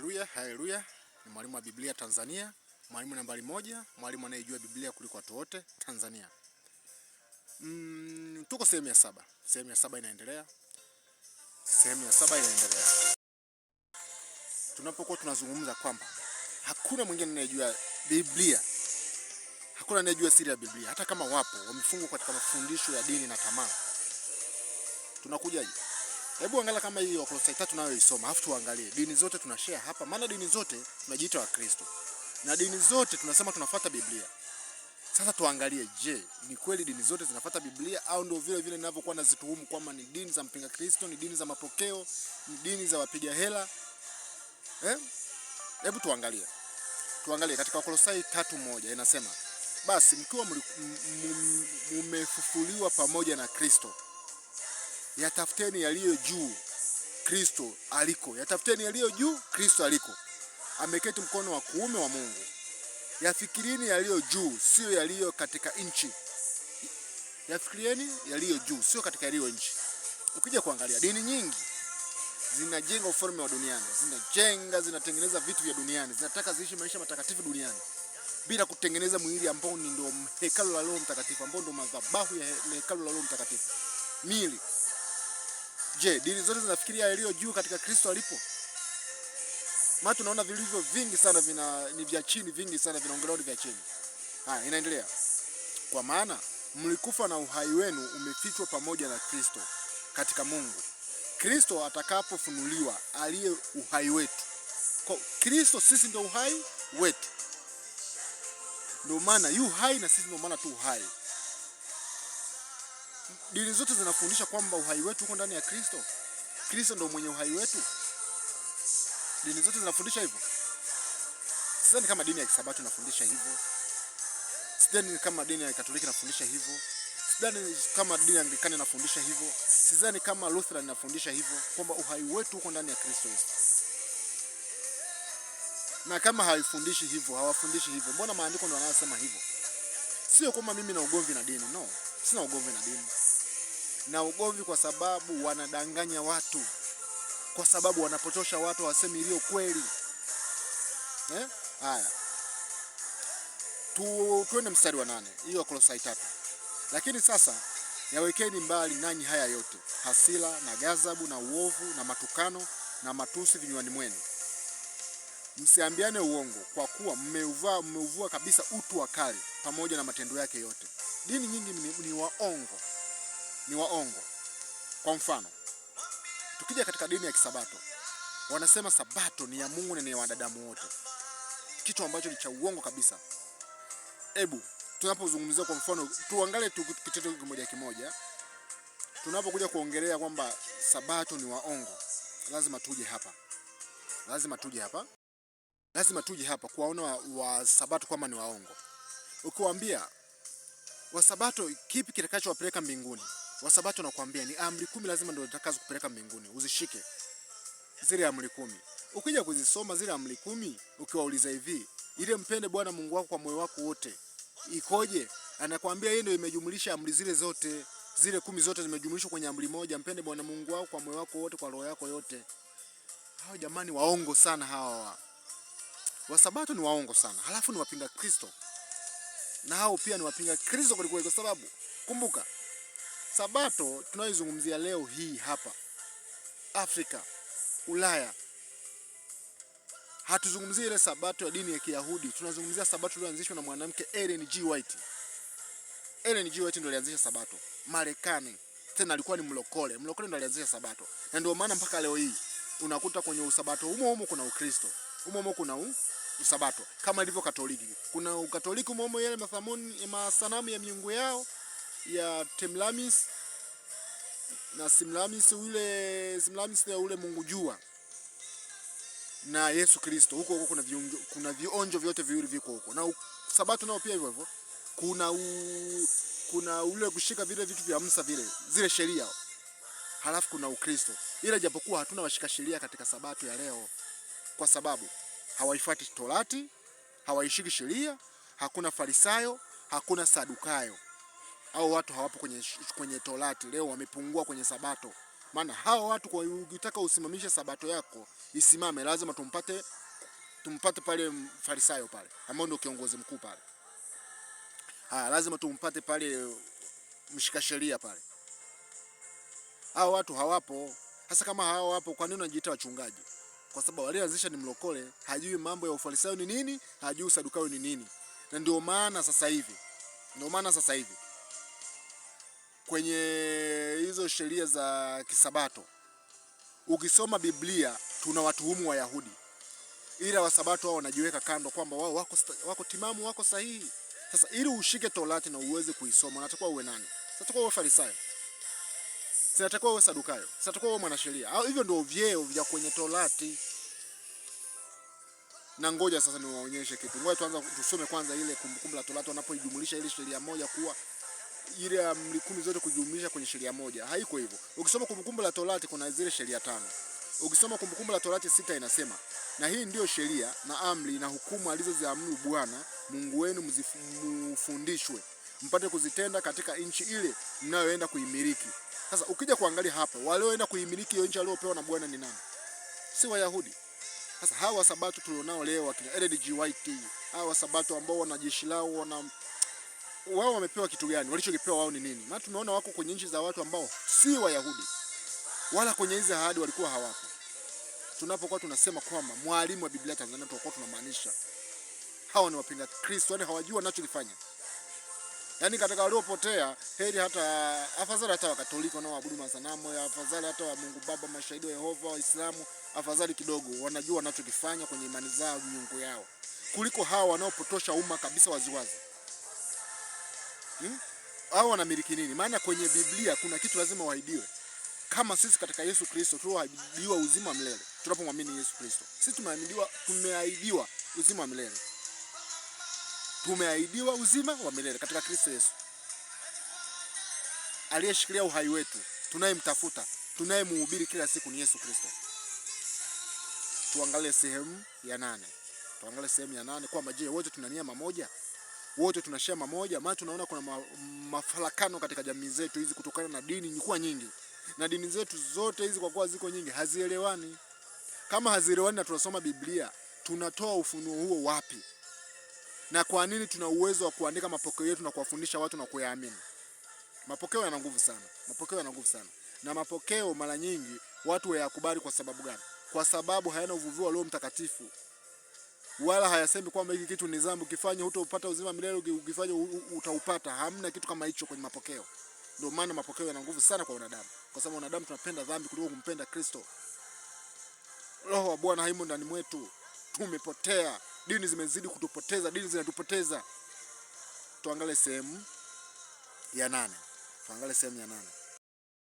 Haleluya, haleluya. Ni mwalimu wa Biblia Tanzania, mwalimu nambari 1, mwalimu anayejua Biblia kuliko watu wote Tanzania. Tuko sehemu ya 7. Sehemu ya 7 inaendelea. Tunapokuwa tunazungumza kwamba hakuna mwingine anayejua Biblia. Hakuna anayejua siri ya Biblia, hata kama wapo wamefungwa katika mafundisho ya dini na tamaa. Tunakujaje? Hebu angalia kama hii Wakolosai 3 tunayoisoma, alafu tuangalie. Dini zote tunashare hapa, maana dini zote tunajiita wa Kristo. Na dini zote tunasema tunafuata Biblia. Sasa tuangalie, je, ni kweli dini zote zinafuata Biblia au ndio vile vile ninavyokuwa nazituhumu kwamba ni dini za mpinga Kristo, ni dini za mapokeo, ni dini za wapiga hela? Hebu tuangalie. Tuangalie katika Wakolosai 3:1 inasema, basi mkiwa mmefufuliwa pamoja na Kristo, yatafuteni yaliyo juu Kristo aliko. Yatafuteni yaliyo juu Kristo aliko, ameketi mkono wa kuume wa Mungu. Yafikirini yaliyo juu, sio yaliyo katika nchi. Yafikirieni yaliyo juu, sio katika yaliyo nchi. Ukija kuangalia dini nyingi zinajenga ufalme wa duniani, zinatengeneza vitu vya duniani, zinataka ziishi maisha matakatifu duniani bila kutengeneza mwili ambao ni ndio hekalu la Roho Mtakatifu, ambao ndio madhabahu ya hekalu la Roho Mtakatifu, mili. Je, dini zote zinafikiria yaliyo juu katika Kristo alipo? Maana tunaona vilivyo vingi sana ni vya chini, vingi sana vinaongelewa vya chini. Inaendelea. Kwa maana mlikufa na uhai wenu umefichwa pamoja na Kristo katika Mungu. Kristo atakapofunuliwa aliye uhai wetu. Kwa Kristo sisi ndio uhai wetu. Ndio maana yu hai na sisi ndio maana tu uhai. Dini zote zinafundisha kwamba uhai wetu uko ndani ya Kristo. Kristo ndio mwenye uhai wetu. Dini zote zinafundisha hivyo. Sidhani kama dini ya Kisabato inafundisha hivyo. Sidhani kama dini ya Katoliki inafundisha hivyo. Sidhani kama dini ya Anglikana inafundisha hivyo. Sidhani kama Lutheran inafundisha hivyo, kwamba uhai wetu uko ndani ya Kristo Yesu. Na kama haifundishi hivyo, hawafundishi hivyo, mbona maandiko ndio yanasema hivyo? Sio kwamba mimi na ugomvi na dini, no. Sina ugomvi na dini. Na ugomvi kwa sababu wanadanganya watu, kwa sababu wanapotosha watu, wasemi iliyo kweli. Haya. Tuende mstari wa 8. Hiyo Wakolosai 3. Lakini sasa yawekeni mbali nanyi haya yote: hasira na ghadhabu na uovu na matukano na matusi vinywani mwenu. Msiambiane uongo, kwa kuwa mmeuvua kabisa utu wa kale pamoja na matendo yake yote. Dini nyingi ni waongo. Ni waongo. Kwa mfano, tukija katika dini ya Kisabato, wanasema Sabato ni ya Mungu na ni ya wanadamu wote, kitu ambacho ni cha uongo kabisa. Hebu tunapozungumzia kwa mfano, tuangalie kitendo kimoja. Tunapokuja kuongelea kwamba Sabato ni waongo, lazima tuje hapa kuwaona wa Sabato kwamba ni waongo. Ukiwaambia wa Sabato kipi kitakachowapeleka mbinguni, wa Sabato nakwambia ni amri 10 lazima ndio zitakazo kupeleka mbinguni, uzishike zile amri 10. Ukija kuzisoma zile amri 10, ukiwauliza hivi, ile mpende Bwana Mungu wako kwa moyo wako wote, ikoje? Anakuambia yeye ndio imejumlisha amri zile zote. Zile 10 zote zimejumlishwa kwenye amri moja, mpende Bwana Mungu wako kwa moyo wako wote, kwa roho yako yote. Hao jamani waongo sana hawa. Wa Sabato ni waongo sana. Halafu ni wapinga Kristo. Na hao pia ni wapinga Kristo kwa sababu kumbuka, Sabato tunayoizungumzia leo hii hapa Afrika, Ulaya, hatuzungumzii ile Sabato ya dini ya Kiyahudi. Tunazungumzia Sabato iliyoanzishwa na mwanamke Ellen G. White. Ellen G. White ndio alianzisha Sabato Marekani. Tena alikuwa ni mlokole ndio alianzisha Sabato. Na ndio maana mpaka leo hii unakuta kwenye usabato humo kuna Ukristo, humo kuna usabato, kama ilivyo Katoliki. Kuna Ukatoliki humo yale masanamu ya miungu yao ya Semiramis na Semiramis ule Mungu jua na Yesu Kristo. Huko kuna vionjo vyote viwili viko huko. Na Sabato nao pia hivyo. Kuna ule kushika vile vitu vya Musa zile sheria. Halafu kuna Ukristo. Ila japokuwa hatuna washika sheria katika Sabato ya leo, kwa sababu hawaifuati Torati, hawaishiki sheria, hakuna Farisayo, hakuna Sadukayo. Au watu hawapo kwenye Torati leo, wamepungua kwenye Sabato. Maana hao watu, kwa ukitaka usimamishe sabato yako isimame, lazima tumpate pale Farisayo pale, ambao ndio kiongozi mkuu pale. Lazima tumpate pale mshika sheria pale. Hao watu hawapo. Sasa kama hao wapo, kwa nini wanajiita wachungaji? Kwa sababu walianzisha ni mlokole, hajui mambo ya Ufarisayo ni nini, hajui Sadukayo ni nini. Na ndio maana sasa hivi kwenye hizo sheria za kisabato, ukisoma Biblia, tuna watuhumu Wayahudi, ila Wasabato wao wanajiweka kando kwamba wao wako timamu, wako sahihi. Sasa ili ushike Torati na uweze kuisoma, unatakiwa uwe nani? Unatakiwa uwe Farisayo, unatakiwa uwe Sadukayo, unatakiwa uwe mwanasheria. Au hivyo ndio vyeo vya kwenye Torati. Na ngoja sasa niwaonyeshe kitu. Ngoja tuanze tusome kwanza ile Kumbukumbu la Torati, wanapoijumlisha ile sheria moja kuwa ile amri 10 zote kujumlisha kwenye sheria moja. Haiko hivyo. Ukisoma Kumbukumbu la Torati kuna zile sheria 5. Ukisoma Kumbukumbu la Torati 6 inasema, na hii ndiyo sheria na amri na hukumu alizoziamuru Bwana Mungu wenu mfundishwe, mpate kuzitenda katika nchi ile mnayoenda kuimiliki. Sasa ukija kuangalia hapa, walioenda kuimiliki hiyo nchi waliopewa na Bwana ni nani? Si Wayahudi. Sasa hawa Wasabato tulionao leo akina Ellen G. White, hawa Wasabato ambao wana jeshi lao, wao wamepewa kitu gani? Walichokipewa wao ni nini? Maana tumeona wako kwenye nchi za watu ambao si Wayahudi, wala kwenye hizo ahadi walikuwa hawapo. Tunapokuwa tunasema kwamba mwalimu wa Biblia Tanzania, tutakuwa tunamaanisha hawa ni wapinga Kristo, yani hawajui wanachokifanya. Yani katika waliopotea, heri afadhali hata Wakatoliki wanaoabudu masanamu, afadhali hata wa Mungu Baba, mashahidi wa Yehova, Waislamu, afadhali kidogo wanajua wanachokifanya kwenye imani zao, miungu yao, kuliko hawa wanaopotosha umma kabisa waziwazi. Hao wanamiliki nini? Maana kwenye Biblia kuna kitu lazima waidiwe. Kama sisi katika Yesu Kristo tuahidiwa uzima wa milele. Tunapomwamini Yesu Kristo, sisi tumeahidiwa uzima wa milele. Tumeahidiwa uzima wa milele katika Kristo Yesu, aliyeshikilia uhai wetu, tunayemtafuta, tunayemhubiri kila siku ni Yesu Kristo. Tuangalie sehemu ya 8. Kwamba je, wote tuna nia moja? Wote tunashare mamoja? Maana tunaona kuna mafarakano katika jamii zetu hizi kutokana na dini nyikuwa nyingi. Na dini zetu zote hizi kwa kuwa ziko nyingi hazielewani. Kama hazielewani na tunasoma Biblia, tunatoa ufunuo huo wapi? Na kwa nini tuna uwezo wa kuandika mapokeo yetu na kuwafundisha watu na kuyaamini? Mapokeo yana nguvu sana. Na mapokeo mara nyingi watu wayakubali kwa sababu gani? Kwa sababu hayana uvuvio wa Roho Mtakatifu. Wala hayasemi kwamba hiki kitu ni dhambi, ukifanya hutapata uzima milele, ukifanya utaupata. Hamna kitu kama hicho kwenye mapokeo. Ndio maana mapokeo yana nguvu sana kwa wanadamu. Kwa sababu wanadamu tunapenda dhambi kuliko kumpenda Kristo. Roho wa Bwana haimo ndani mwetu. Tumepotea. Dini zimezidi kutupoteza, dini zinatupoteza. Tuangalie sehemu ya 8.